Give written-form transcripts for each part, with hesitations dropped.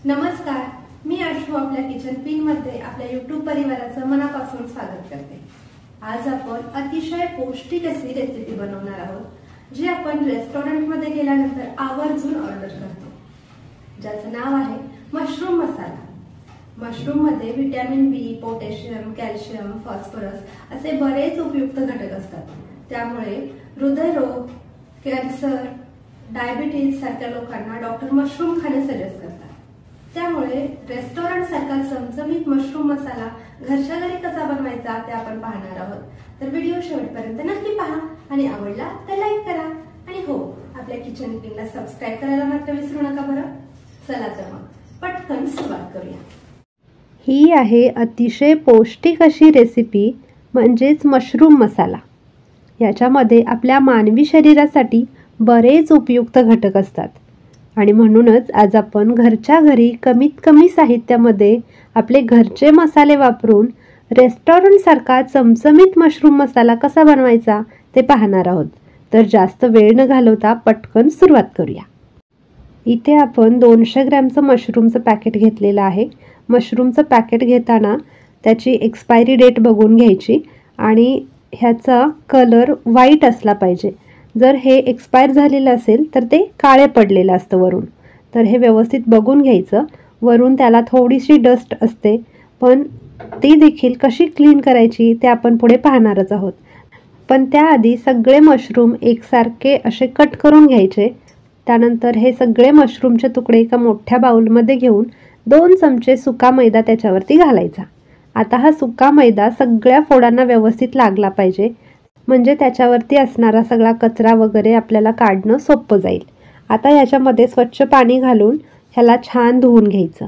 नमस्कार, मी आशू आपल्या kitchen pin मध्ये आपल्या YouTube परिवाराचं मनापासून स्वागत करते। आज आपण अतिशय पौष्टिक अशी रेसिपी बनवणार आहोत जी आपण रेस्टॉरंट मध्ये गेल्यानंतर आवर्जून ऑर्डर करतो, ज्याचं नाव आहे मशरूम मसाला। मशरूम मध्ये व्हिटॅमिन बी, पोटॅशियम, कॅल्शियम, फॉस्फरस असे बरेच उपयुक्त घटक असतात। त्यामुळे हृदयरोग, कॅन्सर, डायबिटीज सारख्या लोकांना डॉक्टर मशरूम खाणे सजेस्ट करतात। त्यामुळे रेस्टॉरंट सारखा चमचमीत मशरूम मसाला घरच्या घरी कसा बनवायचा ते आपण पाहणार आहोत। तर व्हिडिओ शेवटपर्यंत नक्की पहा आणि आवडला तर लाईक करा आणि हो, आपल्या किचन पिनला सबस्क्राइब करायला मात्र विसरू नका बरं। चला तर मग पटकन सुरुवात करूया। ही आहे अतिशय पौष्टिक अशी रेसिपी म्हणजेच मशरूम मसाला। याच्यामध्ये आपल्या मानवी शरीरासाठी बरेच उपयुक्त घटक असतात आणि म्हणूनच आज आपण घरच्या घरी कमीत कमी साहित्यामध्ये आपले घरचे मसाले वापरून रेस्टॉरंट सारखा चमचमीत मशरूम मसाला कसा बनवायचा ते पाहणार आहोत। तर जास्त वेळ न घालवता पटकन सुरुवात करूया। इथे आपण 200 ग्रॅमचं मशरूमचं पॅकेट घेतलेलं आहे। मशरूमचं पॅकेट घेताना त्याची एक्सपायरी डेट बघून घ्यायची आणि ह्याचा कलर व्हाईट असला पाहिजे। जर हे एक्सपायर झालेलं असेल तर ते काळे पडलेलं असतं वरून, तर हे व्यवस्थित बघून घ्यायचं। वरून त्याला थोडीशी डस्ट असते, पण ती देखील कशी क्लीन करायची ते आपण पुढे पाहणारच आहोत। पण त्याआधी सगळे मशरूम एकसारखे असे कट करून घ्यायचे। त्यानंतर हे सगळे मशरूमचे तुकडे एका मोठ्या बाउलमध्ये घेऊन 2 चमचे सुका मैदा त्याच्यावरती घालायचा। आता हा सुका मैदा सगळ्या फोडांना व्यवस्थित लागला पाहिजे, म्हणजे त्याच्यावरती असणारा सगळा कचरा वगैरे आपल्याला काढणं सोपं जाईल। आता याच्यामध्ये स्वच्छ पाणी घालून ह्याला छान धुवून घ्यायचं।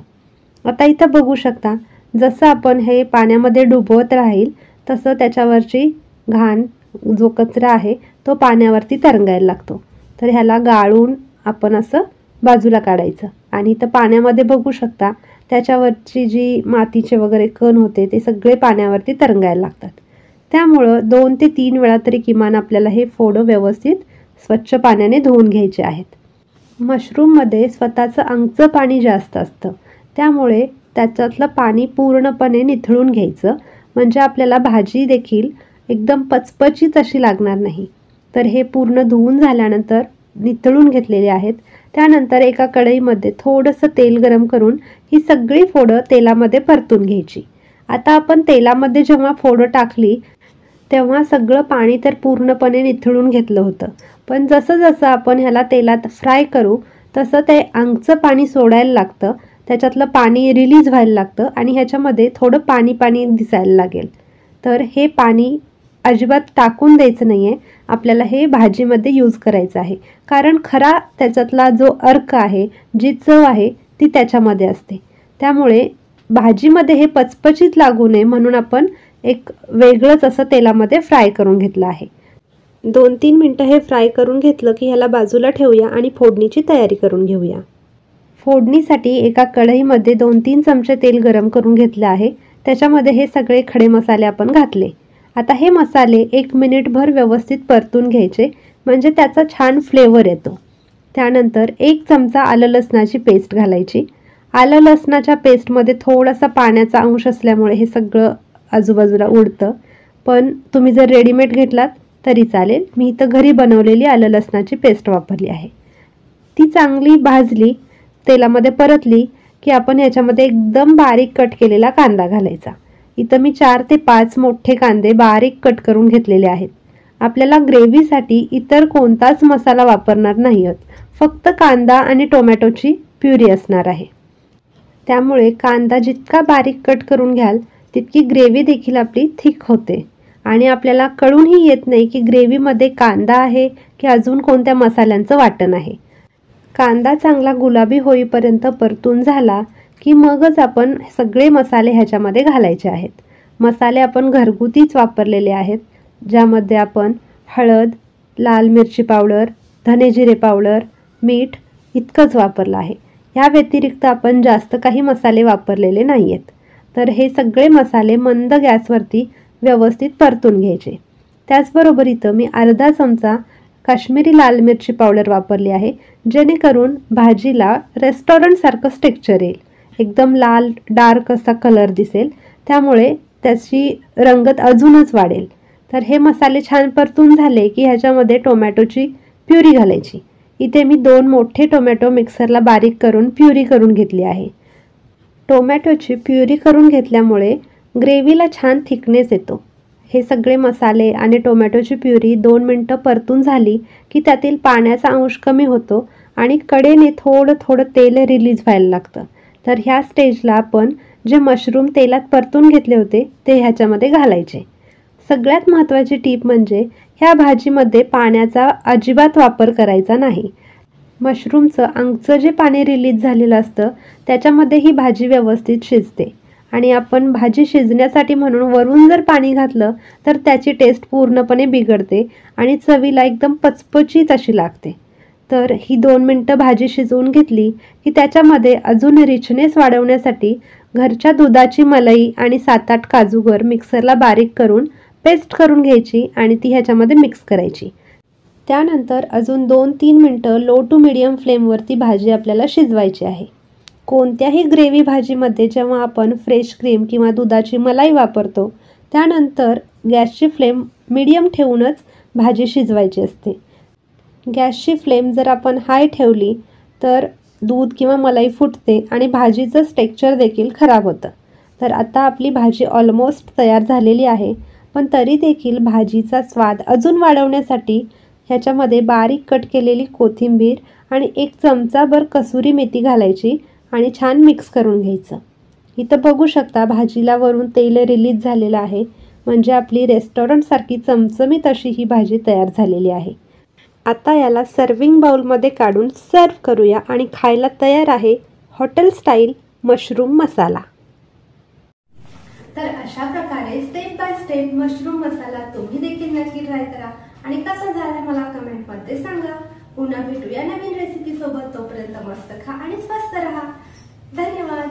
आता इथं बघू शकता, जसं आपण हे पाण्यामध्ये डुबवत राहील तसं त्याच्यावरची घाण, जो कचरा आहे तो पाण्यावरती तरंगायला लागतो। तर ह्याला गाळून आपण असं बाजूला काढायचं आणि इथं पाण्यामध्ये बघू शकता त्याच्यावरची जी मातीचे वगैरे कण होते ते सगळे पाण्यावरती तरंगायला लागतात। त्यामुळं 2 ते 3 वेळा तरी किमान आपल्याला हे फोडं व्यवस्थित स्वच्छ पाण्याने धुवून घ्यायचे आहेत। मशरूममध्ये स्वतःचं अंगचं पाणी जास्त असतं, त्यामुळे त्याच्यातलं पाणी पूर्णपणे निथळून घ्यायचं, म्हणजे आपल्याला भाजी देखील एकदम पचपचीत अशी लागणार नाही। तर हे पूर्ण धुवून झाल्यानंतर निथळून घेतलेले आहेत। त्यानंतर एका कढईमध्ये थोडंसं तेल गरम करून ही सगळी फोडं तेलामध्ये परतून घ्यायची। आता आपण तेलामध्ये जेव्हा फोडं टाकली तेव्हा सगळं पाणी तर पूर्णपणे निथळून घेतलं होतं, पण जसं जसं आपण ह्याला तेलात फ्राय करू तसं ते अंगचं पाणी सोडायला लागतं, त्याच्यातलं पाणी रिलीज व्हायला लागतं आणि ह्याच्यामध्ये थोडं पाणी पाणी दिसायला लागेल। तर हे पाणी अजिबात टाकून द्यायचं नाही आहे, आपल्याला हे भाजीमध्ये यूज करायचं आहे, कारण खरा त्याच्यातला जो अर्क आहे, जी चव आहे ती त्याच्यामध्ये असते। त्यामुळे भाजीमध्ये हे पचपचीत लागू नये म्हणून आपण एक वेगळंच असं तेलामध्ये फ्राय करून घेतलं आहे। 2-3 मिनटं हे फ्राय करून घेतलं की ह्याला बाजूला ठेवूया आणि फोडणीची तयारी करून घेऊया। फोडणीसाठी एका कढईमध्ये 2-3 चमचे तेल गरम करून घेतलं आहे। त्याच्यामध्ये हे सगळे खडे मसाले आपण घातले। आता हे मसाले 1 मिनिटभर व्यवस्थित परतून घ्यायचे, म्हणजे त्याचा छान फ्लेवर येतो। त्यानंतर 1 चमचा आलं लसणाची पेस्ट घालायची। आलं लसणाच्या पेस्टमध्ये थोडासा पाण्याचा अंश असल्यामुळे हे सगळं आजूबाजूला उडतं, पण तुम्ही जर रेडीमेड घेतलात तरी चालेल। मी इथं घरी बनवलेली आलं लसणाची पेस्ट वापरली आहे। ती चांगली भाजली, तेलामध्ये परतली की आपण ह्याच्यामध्ये एकदम बारीक कट केलेला कांदा घालायचा। इथं मी 4 ते 5 मोठे कांदे बारीक कट करून घेतलेले आहेत। आपल्याला ग्रेव्हीसाठी इतर कोणताच मसाला वापरणार नाही आहोत, फक्त कांदा आणि टोमॅटोची प्युरी असणार आहे। त्यामुळे कांदा जितका बारीक कट करून घ्याल तितकी ग्रेव्ही देखील आपली थिक होते आणि आपल्याला कळूनही येत नाही की ग्रेव्हीमध्ये कांदा आहे की अजून कोणत्या मसाल्यांचं वाटण आहे। कांदा चांगला गुलाबी होईपर्यंत परतून झाला की मगच आपण सगळे मसाले ह्याच्यामध्ये घालायचे आहेत। मसाले आपण घरगुतीच वापरलेले आहेत, ज्यामध्ये आपण हळद, लाल मिरची पावडर, धने जिरे पावडर, मीठ इतकंच वापरलं आहे। या व्यतिरिक्त आपण जास्त काही मसाले वापरलेले नाही आहेत। तर हे सगळे मसाले मंद गॅसवरती व्यवस्थित परतून घ्यायचे। त्याचबरोबर इथं मी अर्धा चमचा काश्मीरी लाल मिरची पावडर वापरली आहे, जेणेकरून भाजीला रेस्टॉरंट सारखं टेक्स्चर येईल। एकदम लाल डार्क असा कलर दिसेल, त्यामुळे त्याची रंगत अजूनच वाढेल. तर हे मसाले छान परतून झाले की ह्याच्यामध्ये टोमॅटोची प्युरी घालायची. इथे मी 2 मोठे टोमॅटो मिक्सरला बारीक करून प्युरी करून घेतली आहे. टोमॅटोची प्युरी करून घेतल्यामुळे ग्रेव्हीला छान थिकनेस येतो. हे सगळे मसाले आणि टोमॅटोची प्युरी 2 मिनटं परतून झाली की त्यातील पाण्याचा अंश कमी होतो आणि कडेने थोडं थोडं तेल रिलीज व्हायला लागतं. तर ह्या स्टेजला आपण जे मशरूम तेलात परतून घेतले होते ते ह्याच्यामध्ये घालायचे. सगळ्यात महत्त्वाची टीप म्हणजे ह्या भाजीमध्ये पाण्याचा अजिबात वापर करायचा नाही. मशरूमचं अंगचं जे पाणी रिलीज झालेलं असतं त्याच्यामध्ये ही भाजी व्यवस्थित शिजते आणि आपण भाजी शिजण्यासाठी म्हणून वरून जर पाणी घातलं तर त्याची टेस्ट पूर्णपणे बिघडते आणि चवीला एकदम पचपचीत अशी लागते. तर ही 2 मिनटं भाजी शिजवून घेतली की त्याच्यामध्ये अजून रिचनेस वाढवण्यासाठी घरच्या दुधाची मलाई आणि 7-8 काजूगर मिक्सरला बारीक करून पेस्ट करून घ्यायची आणि ती ह्याच्यामध्ये मिक्स करायची. त्यानंतर अजून 2-3 मिनटं लो टू मिडियम फ्लेमवरती भाजी आपल्याला शिजवायची आहे. कोणत्याही ग्रेव्ही भाजीमध्ये जेव्हा आपण फ्रेश क्रीम किंवा दुधाची मलाई वापरतो त्यानंतर गॅसची फ्लेम मीडियम ठेवूनच भाजी शिजवायची असते. गॅसची फ्लेम जर आपण हाय ठेवली तर दूध किंवा मलाई फुटते आणि भाजीचं टेक्स्चर देखील खराब होतं. तर आता आपली भाजी ऑलमोस्ट तयार झालेली आहे, पण तरी देखील भाजीचा स्वाद अजून वाढवण्यासाठी ह्याच्यामध्ये बारीक कट केलेली कोथिंबीर आणि 1 चमचाभर कसुरी मेथी घालायची आणि छान मिक्स करून घ्यायचं. इथं बघू शकता भाजीला वरून तेल रिलीज झालेलं आहे, म्हणजे आपली रेस्टॉरंटसारखी चमचमीत अशी ही भाजी तयार झालेली आहे. आता याला सर्विंग बाउलमध्ये काढून सर्व करूया आणि खायला तयार आहे हॉटेल स्टाईल मशरूम मसाला. तर अशा प्रकारे स्टेप बाय स्टेप मशरूम मसाला तुम्ही देखील नक्की ट्राय करा आणि कसा झाला मला कमेंटमध्ये सांगा. पुन्हा भेटूया नवीन रेसिपी सोबत. तोपर्यंत मस्त खा आणि स्वस्त रहा. धन्यवाद.